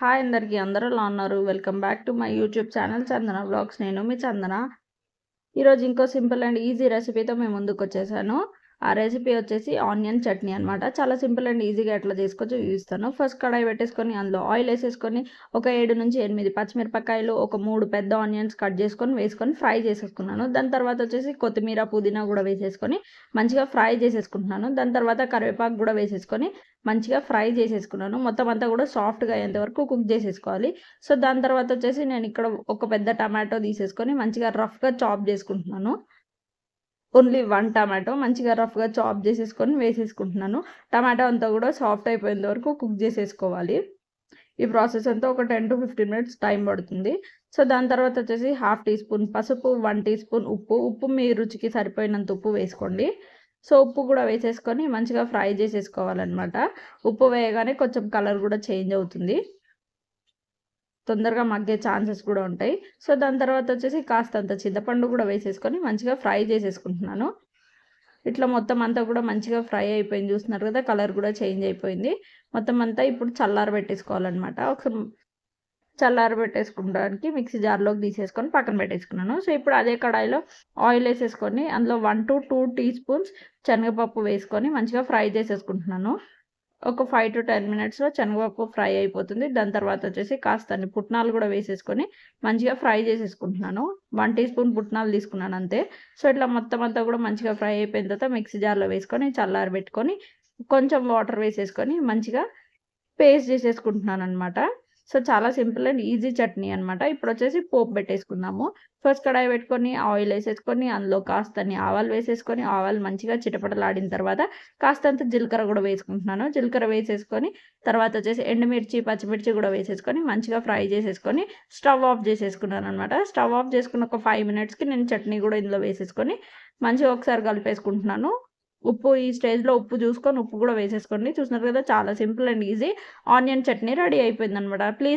Hi అందరికీ అందరూ ఎలా ఉన్నారు? Welcome back to my YouTube channel Chandana vlogs. నేను మీ చందన. ఈరోజు ఇంకో సింపుల్ అండ్ ఈజీ రెసిపీతో మేము ముందుకు వచ్చేసాను. ఆ రెసిపీ వచ్చేసి ఆనియన్ చట్నీ అనమాట. చాలా సింపుల్ అండ్ ఈజీగా ఎట్లా చేసుకోవచ్చో చూపిస్తాను. ఫస్ట్ కడాయి పెట్టేసుకొని అందులో ఆయిల్ వేసేసుకొని ఒక 7 నుంచి 8 పచ్చిమిరపకాయలు, ఒక 3 పెద్ద ఆనియన్స్ కట్ చేసుకొని వేసుకొని ఫ్రై చేసేసుకున్నాను. దాని తర్వాత వచ్చేసి కొత్తిమీర, పుదీనా కూడా వేసేసుకొని మంచిగా ఫ్రై చేసేసుకుంటున్నాను. దాని తర్వాత కరివేపాకు కూడా వేసేసుకొని మంచిగా ఫ్రై చేసేసుకున్నాను. మొత్తం అంతా కూడా సాఫ్ట్గా అయ్యేంత వరకు కుక్ చేసేసుకోవాలి. సో దాని తర్వాత వచ్చేసి నేను ఇక్కడ ఒక పెద్ద టమాటో తీసేసుకొని మంచిగా రఫ్గా చాప్ చేసుకుంటున్నాను. ఓన్లీ 1 టమాటో మంచిగా రఫ్గా చాప్ చేసేసుకొని వేసేసుకుంటున్నాను. టమాటో అంతా కూడా సాఫ్ట్ అయిపోయేంత వరకు కుక్ చేసేసుకోవాలి. ఈ ప్రాసెస్ అంతా ఒక 10 to 15 మినిట్స్ టైం పడుతుంది. సో దాని తర్వాత వచ్చేసి హాఫ్ టీ స్పూన్ పసుపు, 1 టీ స్పూన్ ఉప్పు మీ రుచికి సరిపోయినంత ఉప్పు వేసుకోండి. సో ఉప్పు కూడా వేసేసుకొని మంచిగా ఫ్రై చేసేసుకోవాలన్నమాట. ఉప్పు వేయగానే కొంచెం కలర్ కూడా చేంజ్ అవుతుంది, తొందరగా మగ్గే ఛాన్సెస్ కూడా ఉంటాయి. సో దాని తర్వాత వచ్చేసి కాస్తంత చింతపండు కూడా వేసేసుకొని మంచిగా ఫ్రై చేసేసుకుంటున్నాను. ఇట్లా మొత్తం అంతా కూడా మంచిగా ఫ్రై అయిపోయింది, చూస్తున్నారు కదా, కలర్ కూడా చేంజ్ అయిపోయింది. మొత్తం అంతా ఇప్పుడు చల్లారబెట్టేసుకోవాలన్నమాట. ఒకసారి చల్లారబెట్టేసుకోవడానికి మిక్సీ జార్లోకి తీసేసుకొని పక్కన పెట్టేసుకున్నాను. సో ఇప్పుడు అదే కడాయిలో ఆయిల్ వేసేసుకొని అందులో 1 to 2 టీ స్పూన్స్ శనగపప్పు వేసుకొని మంచిగా ఫ్రై చేసేసుకుంటున్నాను. ఒక 5 to 10 మినిట్స్లో శనగపప్పు ఫ్రై అయిపోతుంది. దాని తర్వాత వచ్చేసి కాస్తన్ని పుట్నాలు కూడా వేసేసుకొని మంచిగా ఫ్రై చేసేసుకుంటున్నాను. 1 టీ స్పూన్ పుట్నాలు తీసుకున్నాను అంతే. సో ఇట్లా మొత్తం అంతా కూడా మంచిగా ఫ్రై అయిపోయిన తర్వాత మిక్సీ జార్లో వేసుకొని చల్లారబెట్టుకొని కొంచెం వాటర్ వేసేసుకొని మంచిగా పేస్ట్ చేసేసుకుంటున్నాను అనమాట. సో చాలా సింపుల్ అండ్ ఈజీ చట్నీ అనమాట. ఇప్పుడు వచ్చేసి పోపు పెట్టేసుకుందాము. ఫస్ట్ కడాయి పెట్టుకొని ఆయిల్ వేసేసుకొని అందులో కాస్తని ఆవాలు వేసేసుకొని ఆవాలు మంచిగా చిటపటలాడిన తర్వాత కాస్తంత జీలకర్ర కూడా వేసుకుంటున్నాను. జీలకర్ర వేసేసుకొని తర్వాత వచ్చేసి ఎండుమిర్చి, పచ్చిమిర్చి కూడా వేసేసుకొని మంచిగా ఫ్రై చేసేసుకొని స్టవ్ ఆఫ్ చేసేసుకున్నాను అనమాట. స్టవ్ ఆఫ్ చేసుకున్న ఒక 5 మినిట్స్కి నేను చట్నీ కూడా ఇందులో వేసేసుకొని మంచిగా ఒకసారి కలిపేసుకుంటున్నాను. ఉప్పు ఈ స్టేజ్లో ఉప్పు చూసుకొని ఉప్పు కూడా వేసేసుకోండి. చూస్తున్నారు కదా, చాలా simple and easy onion chutney ready అయిపోయింది అనమాట. ప్లీజ్